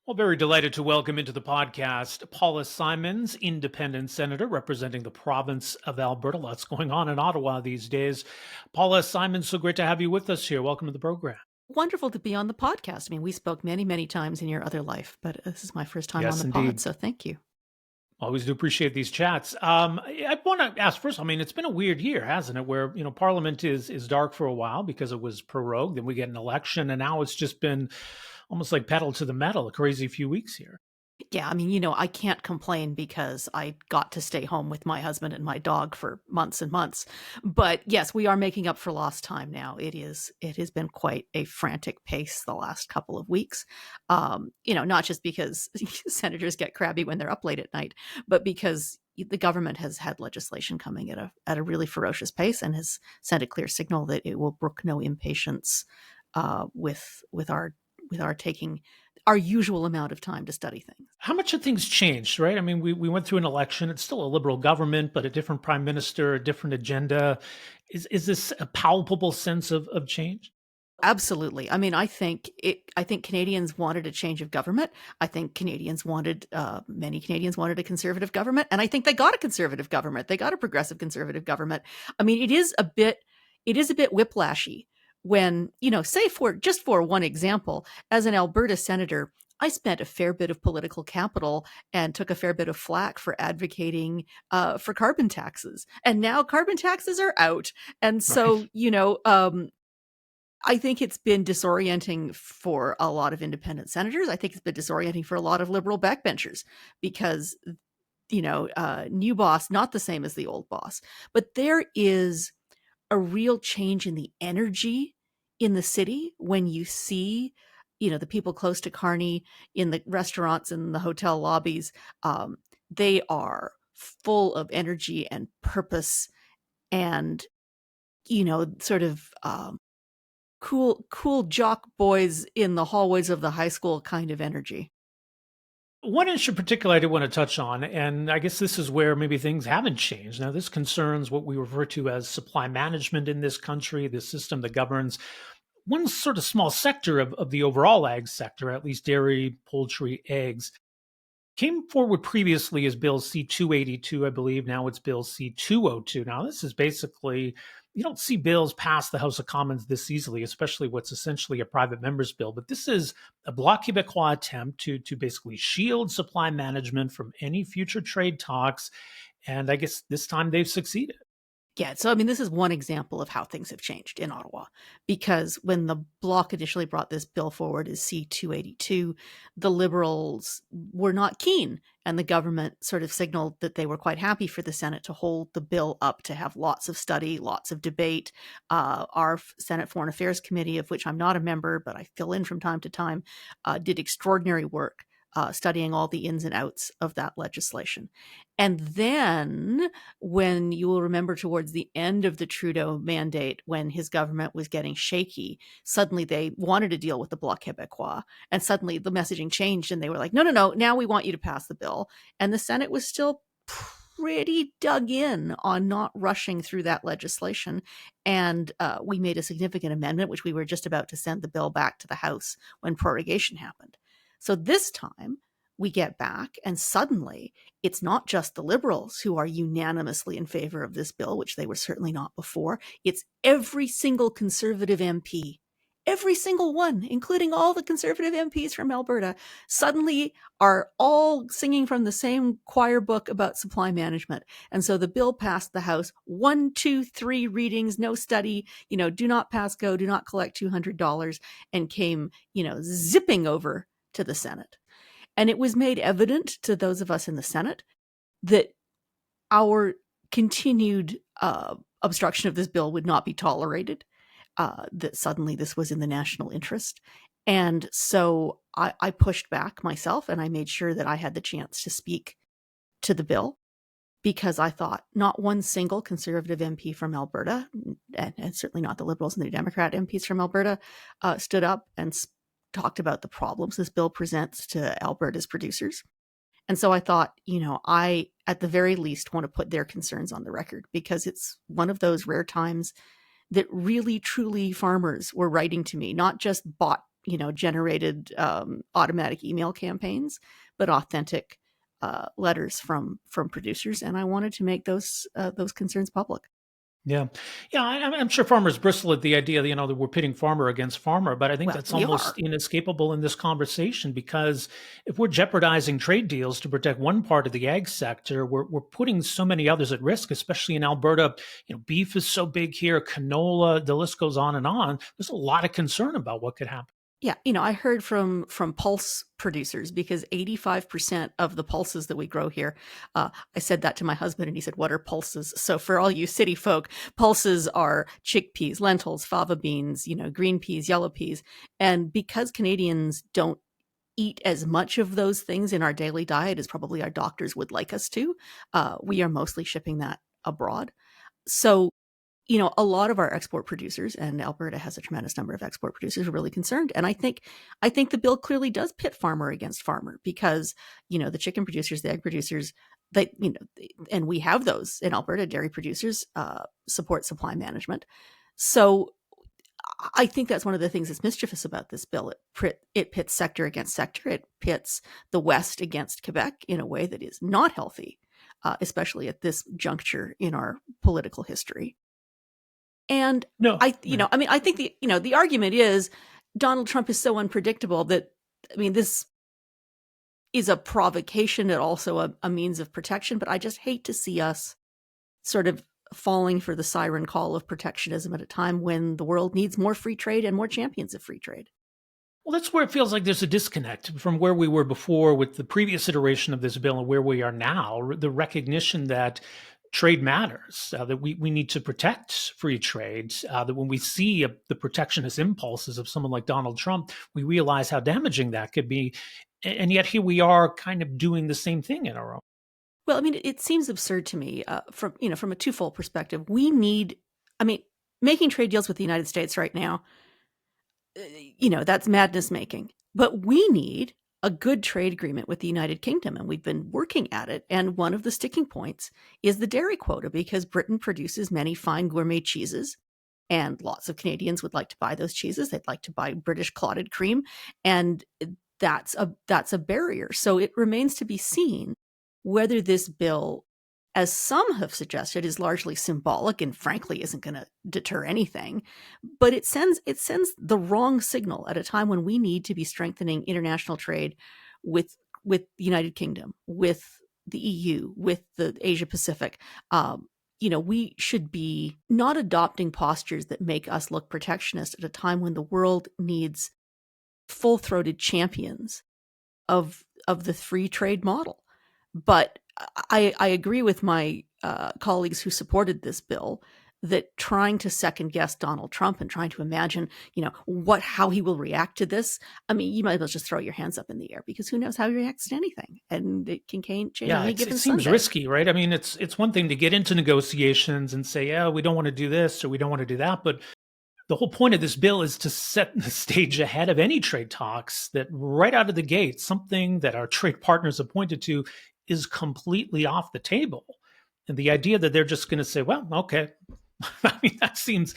Well, very delighted to welcome into the podcast Paula Simons, independent senator representing the province of Alberta. Lots going on in Ottawa these days. Paula Simons, so great to have you with us here. Welcome to the program. Wonderful to be on the podcast. I mean, we spoke many, many times in your other life, but this is my first time on Yes, the pod, indeed. so thank you. Always do appreciate these chats. I want to ask first. I mean, it's been a weird year, hasn't it? Where Parliament is dark for a while because it was prorogued, then we get an election, and now it's just been almost like pedal to the metal. A crazy few weeks here. Yeah, I mean, I can't complain because I got to stay home with my husband and my dog for months and months. But yes, we are making up for lost time now. It has been quite a frantic pace the last couple of weeks. Not just because senators get crabby when they're up late at night, but because the government has had legislation coming at a really ferocious pace and has sent a clear signal that it will brook no impatience with our taking our usual amount of time to study things. How much have things changed, right? I mean, we went through an election. It's still a liberal government, but a different prime minister, a different agenda. Is this a palpable sense of change? Absolutely. I mean, I think Canadians wanted a change of government. I think many Canadians wanted a conservative government, and I think they got a conservative government. They got a progressive conservative government. I mean, it is a bit whiplashy when, say for one example, as an Alberta senator, I spent a fair bit of political capital and took a fair bit of flack for advocating for carbon taxes. And now carbon taxes are out. And Right. so, I think it's been disorienting for a lot of independent senators. I think it's been disorienting for a lot of liberal backbenchers because, new boss, not the same as the old boss. But there is a real change in the energy in the city when you see, the people close to Carney in the restaurants and the hotel lobbies. They are full of energy and purpose and, sort of cool jock boys in the hallways of the high school kind of energy. One issue in particular I did want to touch on, and I guess this is where maybe things haven't changed. Now, this concerns what we refer to as supply management in this country, the system that governs one sort of small sector of the overall ag sector, at least dairy, poultry, eggs. Came forward previously as Bill C-282, I believe. Now it's Bill C-202. Now, this is basically, you don't see bills pass the House of Commons this easily, especially what's essentially a private member's bill. But this is a Bloc Québécois attempt to basically shield supply management from any future trade talks. And I guess this time they've succeeded. Yeah, so I mean, this is one example of how things have changed in Ottawa, because when the Bloc initially brought this bill forward as C-282, the Liberals were not keen, and the government sort of signaled that they were quite happy for the Senate to hold the bill up to have lots of study, lots of debate. Our Senate Foreign Affairs Committee, of which I'm not a member, but I fill in from time to time, did extraordinary work studying all the ins and outs of that legislation. And then, when you will remember towards the end of the Trudeau mandate, when his government was getting shaky, suddenly they wanted to deal with the Bloc Québécois. And suddenly the messaging changed and they were like, no, no, no, now we want you to pass the bill. And the Senate was still pretty dug in on not rushing through that legislation. And we made a significant amendment, which we were just about to send the bill back to the House when prorogation happened. So this time we get back, and suddenly it's not just the Liberals who are unanimously in favor of this bill, which they were certainly not before. It's every single Conservative MP, every single one, including all the Conservative MPs from Alberta, suddenly are all singing from the same choir book about supply management. And so the bill passed the House, 1, 2, 3 readings, no study, do not pass go, do not collect $200, and came, zipping over to the Senate. And it was made evident to those of us in the Senate that our continued obstruction of this bill would not be tolerated, that suddenly this was in the national interest. And so I pushed back myself, and I made sure that I had the chance to speak to the bill, because I thought not one single Conservative MP from Alberta, and certainly not the Liberals and the Democrat MPs from Alberta, stood up and talked about the problems this bill presents to Alberta's producers. And so I thought, I, at the very least, want to put their concerns on the record, because it's one of those rare times that really, truly farmers were writing to me, not just bought generated automatic email campaigns, but authentic letters from producers, and I wanted to make those concerns public. Yeah. Yeah, I'm sure farmers bristle at the idea that, that we're pitting farmer against farmer, but I think Well, that's we almost are. inescapable in this conversation because if we're jeopardizing trade deals to protect one part of the ag sector, we're putting so many others at risk, especially in Alberta. Beef is so big here, canola, the list goes on and on. There's a lot of concern about what could happen. Yeah, I heard from pulse producers, because 85% of the pulses that we grow here, I said that to my husband and he said, "What are pulses?" So for all you city folk, pulses are chickpeas, lentils, fava beans, green peas, yellow peas. And because Canadians don't eat as much of those things in our daily diet as probably our doctors would like us to, we are mostly shipping that abroad. So a lot of our export producers, and Alberta has a tremendous number of export producers, are really concerned. And I think the bill clearly does pit farmer against farmer, because the chicken producers, the egg producers, they and we have those in Alberta. Dairy producers support supply management. So I think that's one of the things that's mischievous about this bill. It pits sector against sector. It pits the West against Quebec in a way that is not healthy, especially at this juncture in our political history. And No. Yeah. I think the argument is Donald Trump is so unpredictable that, this is a provocation and also a means of protection. But I just hate to see us sort of falling for the siren call of protectionism at a time when the world needs more free trade and more champions of free trade. Well, that's where it feels like there's a disconnect from where we were before with the previous iteration of this bill and where we are now. The recognition that trade matters, that we need to protect free trade, that when we see the protectionist impulses of someone like Donald Trump, we realize how damaging that could be. And yet here we are kind of doing the same thing in our own. Well, it seems absurd to me from a twofold perspective. We need, making trade deals with the United States right now, that's madness making. But we need a good trade agreement with the United Kingdom, and we've been working at it. And one of the sticking points is the dairy quota, because Britain produces many fine gourmet cheeses, and lots of Canadians would like to buy those cheeses. They'd like to buy British clotted cream, and that's a barrier. So it remains to be seen whether this bill, as some have suggested, is largely symbolic and frankly isn't going to deter anything. But it sends the wrong signal at a time when we need to be strengthening international trade with the United Kingdom, with the EU, with the Asia Pacific. We should be not adopting postures that make us look protectionist at a time when the world needs full-throated champions of the free trade model. But I agree with my colleagues who supported this bill that trying to second guess Donald Trump and trying to imagine, how he will react to this. You might as well just throw your hands up in the air, because who knows how he reacts to anything, and it can change on any given It seems Sunday. risky, right? It's one thing to get into negotiations and say, yeah, we don't want to do this or we don't want to do that, but the whole point of this bill is to set the stage ahead of any trade talks, that right out of the gate, something that our trade partners have pointed to is completely off the table. And the idea that they're just going to say, well, okay, that seems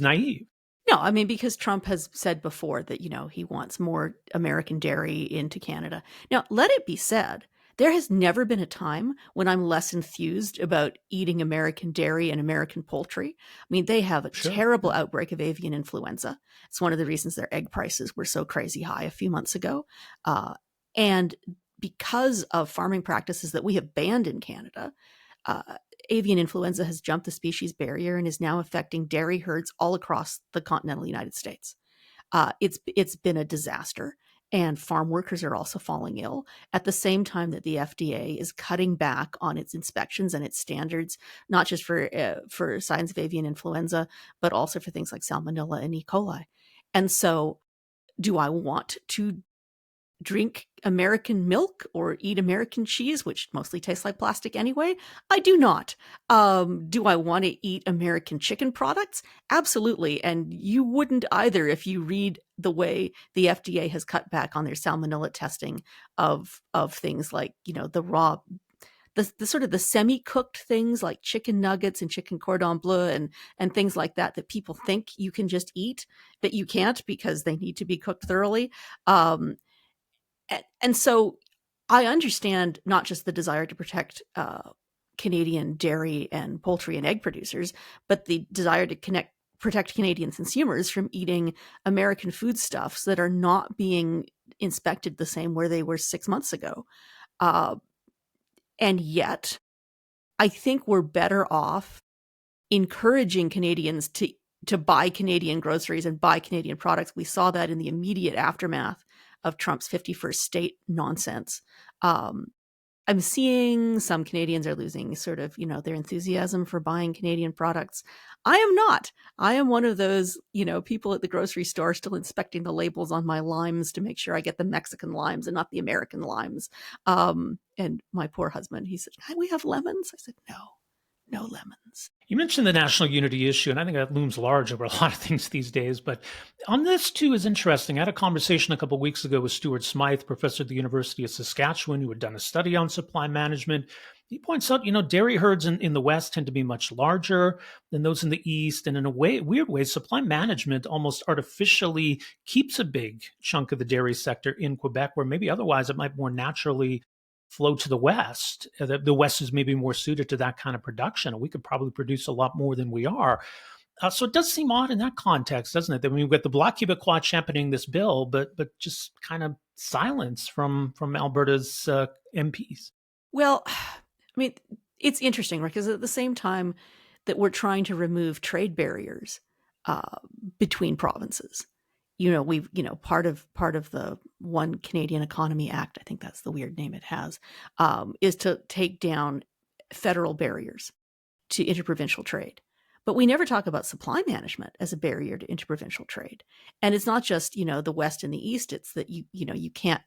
naive. No, because Trump has said before that, he wants more American dairy into Canada. Now, let it be said, there has never been a time when I'm less enthused about eating American dairy and American poultry. They have a terrible outbreak of avian influenza. It's one of the reasons their egg prices were so crazy high a few months ago. And because of farming practices that we have banned in Canada, avian influenza has jumped the species barrier and is now affecting dairy herds all across the continental United States. It's been a disaster, and farm workers are also falling ill at the same time that the FDA is cutting back on its inspections and its standards, not just for signs of avian influenza, but also for things like Salmonella and E. coli. And so, do I want to drink American milk or eat American cheese, which mostly tastes like plastic anyway? I do not. Do I want to eat American chicken products? Absolutely. And you wouldn't either if you read the way the FDA has cut back on their salmonella testing of things like, the the sort of the semi-cooked things like chicken nuggets and chicken cordon bleu and things like that people think you can just eat, but you can't because they need to be cooked thoroughly. And so I understand not just the desire to protect Canadian dairy and poultry and egg producers, but the desire to protect Canadian consumers from eating American foodstuffs that are not being inspected the same where they were 6 months ago. And yet, I think we're better off encouraging Canadians to buy Canadian groceries and buy Canadian products. We saw that in the immediate aftermath of Trump's 51st state nonsense. I'm seeing some Canadians are losing sort of, their enthusiasm for buying Canadian products. I am not. I am one of those, people at the grocery store still inspecting the labels on my limes to make sure I get the Mexican limes and not the American limes. And my poor husband, he said, "We have lemons?" I said, no lemons. You mentioned the national unity issue, and I think that looms large over a lot of things these days. But on this, too, is interesting. I had a conversation a couple of weeks ago with Stuart Smythe, professor at the University of Saskatchewan, who had done a study on supply management. He points out, dairy herds in the West tend to be much larger than those in the East. And in a weird way, supply management almost artificially keeps a big chunk of the dairy sector in Quebec, where maybe otherwise it might more naturally flow to the West. The West is maybe more suited to that kind of production, and we could probably produce a lot more than we are. So it does seem odd in that context, doesn't it? That we've got the Bloc Québécois championing this bill, but just kind of silence from Alberta's MPs. Well, it's interesting, right? Because at the same time that we're trying to remove trade barriers between provinces, we've part of the One Canadian Economy Act, I think that's the weird name it has, is to take down federal barriers to interprovincial trade. But we never talk about supply management as a barrier to interprovincial trade. And it's not just, the West and the East, it's that you can't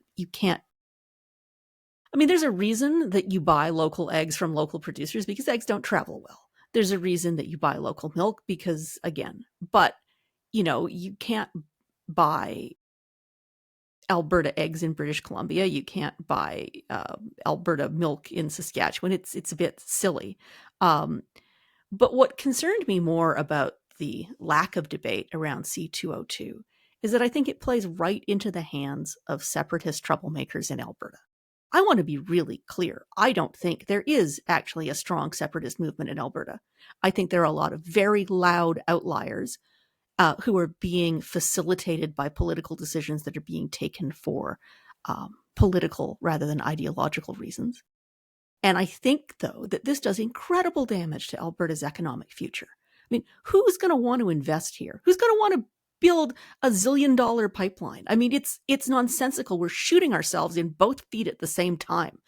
there's a reason that you buy local eggs from local producers because eggs don't travel well. There's a reason that you buy local milk because, again, but you can't buy Alberta eggs in British Columbia. You can't buy Alberta milk in Saskatchewan. It's a bit silly. But what concerned me more about the lack of debate around C202 is that I think it plays right into the hands of separatist troublemakers in Alberta. I want to be really clear. I don't think there is actually a strong separatist movement in Alberta. I think there are a lot of very loud outliers who are being facilitated by political decisions that are being taken for political rather than ideological reasons. And I think, though, that this does incredible damage to Alberta's economic future. Who's going to want to invest here? Who's going to want to build a $1 zillion pipeline? It's nonsensical. We're shooting ourselves in both feet at the same time.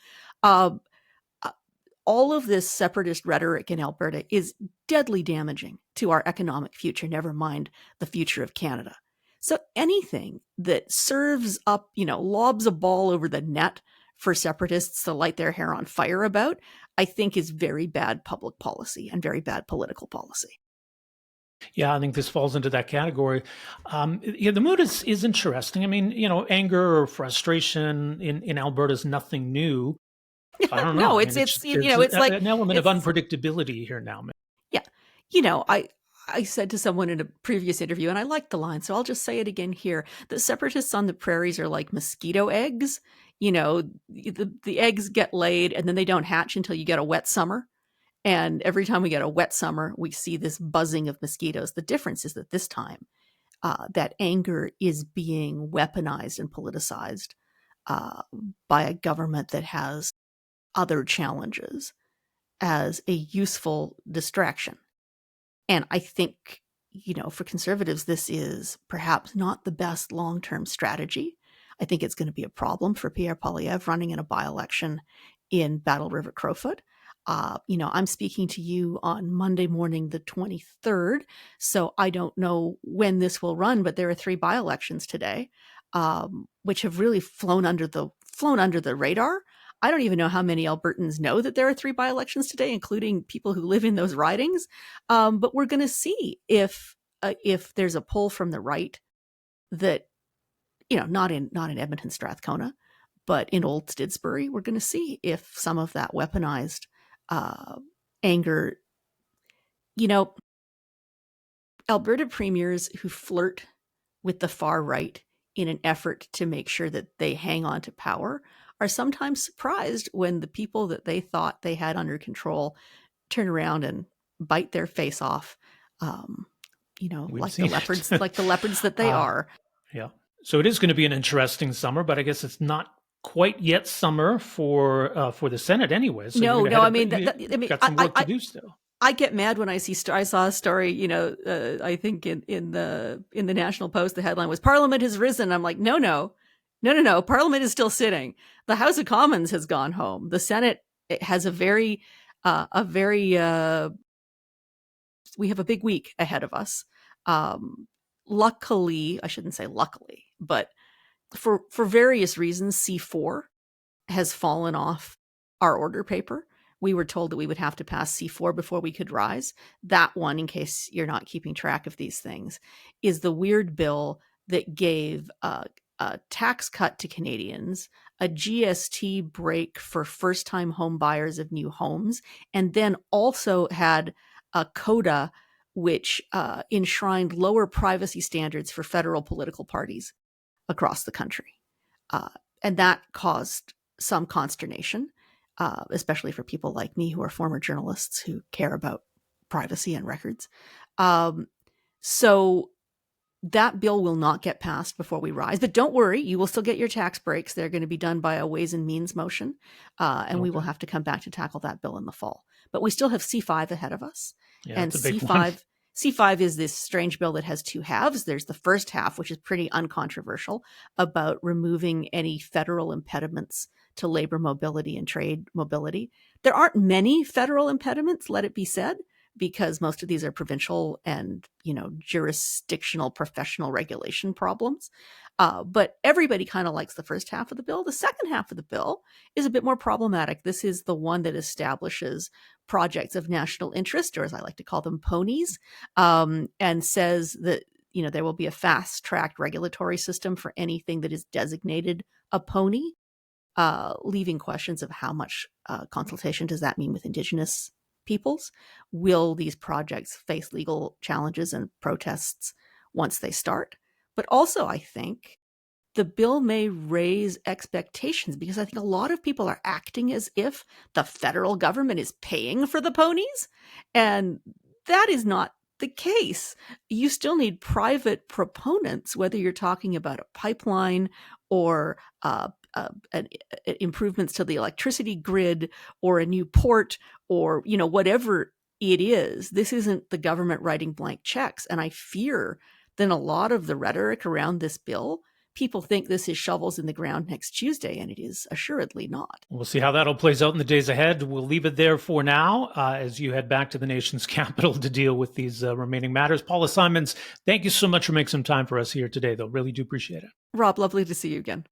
All of this separatist rhetoric in Alberta is deadly damaging to our economic future, never mind the future of Canada. So anything that serves up, lobs a ball over the net for separatists to light their hair on fire about, I think is very bad public policy and very bad political policy. Yeah, I think this falls into that category. The mood is interesting. Anger or frustration in Alberta is nothing new. I don't know. No, it's like an element of unpredictability here now. Yeah. I said to someone in a previous interview, and I liked the line, so I'll just say it again here, that separatists on the prairies are like mosquito eggs. The eggs get laid and then they don't hatch until you get a wet summer. And every time we get a wet summer, we see this buzzing of mosquitoes. The difference is that this time, that anger is being weaponized and politicized by a government that has other challenges as a useful distraction. And I think, for Conservatives, this is perhaps not the best long-term strategy. I think it's going to be a problem for Pierre Poilievre running in a by-election in Battle River Crowfoot. I'm speaking to you on Monday morning, the 23rd, so I don't know when this will run, but there are 3 by-elections today, which have really flown under the radar. I don't even know how many Albertans know that there are 3 by-elections today, including people who live in those ridings. But we're going to see if there's a pull from the right that, not in Edmonton, Strathcona, But in Old Stidsbury, we're going to see if some of that weaponized anger, Alberta premiers who flirt with the far right in an effort to make sure that they hang on to power are sometimes surprised when the people that they thought they had under control turn around and bite their face off, We've like the seen leopards, it. like the leopards that they are. Yeah. So it is going to be an interesting summer, but I guess it's not quite yet summer for the Senate anyway. So No, you're no. I going mean, to got some work to do still. I get mad when I see. I saw a story. I think in the National Post, the headline was "Parliament has risen." I'm like, no. Parliament is still sitting. The House of Commons has gone home. The Senate has a very. We have a big week ahead of us. Luckily, I shouldn't say luckily, but for various reasons, C4 has fallen off our order paper. We were told that we would have to pass C4 before we could rise. That one, in case you're not keeping track of these things, is the weird bill that gave a tax cut to Canadians, a GST break for first-time home buyers of new homes, and then also had a coda which enshrined lower privacy standards for federal political parties across the country. And that caused some consternation, especially for people like me who are former journalists who care about privacy and records. So that bill will not get passed before we rise. But don't worry, you will still get your tax breaks. They're going to be done by a Ways and Means motion, and we will have to come back to tackle that bill in the fall. But we still have C5 ahead of us. Yeah, and it's a big one. C5 is this strange bill that has two halves. There's the first half, which is pretty uncontroversial, about removing any federal impediments to labor mobility and trade mobility. There aren't many federal impediments, let it be said, because most of these are provincial and, jurisdictional professional regulation problems. But everybody kind of likes the first half of the bill. The second half of the bill is a bit more problematic. This is the one that establishes projects of national interest, or as I like to call them, ponies, and says that, there will be a fast-tracked regulatory system for anything that is designated a pony, leaving questions of how much consultation does that mean with Indigenous peoples? Will these projects face legal challenges and protests once they start? But also, I think the bill may raise expectations, because I think a lot of people are acting as if the federal government is paying for the ponies, and that is not the case. You still need private proponents, whether you're talking about a pipeline or improvements to the electricity grid or a new port or, whatever it is. This isn't the government writing blank checks. And I fear that a lot of the rhetoric around this bill, people think this is shovels in the ground next Tuesday, and it is assuredly not. We'll see how that all plays out in the days ahead. We'll leave it there for now as you head back to the nation's capital to deal with these remaining matters. Paula Simons, thank you so much for making some time for us here today, though. Really do appreciate it. Rob, lovely to see you again.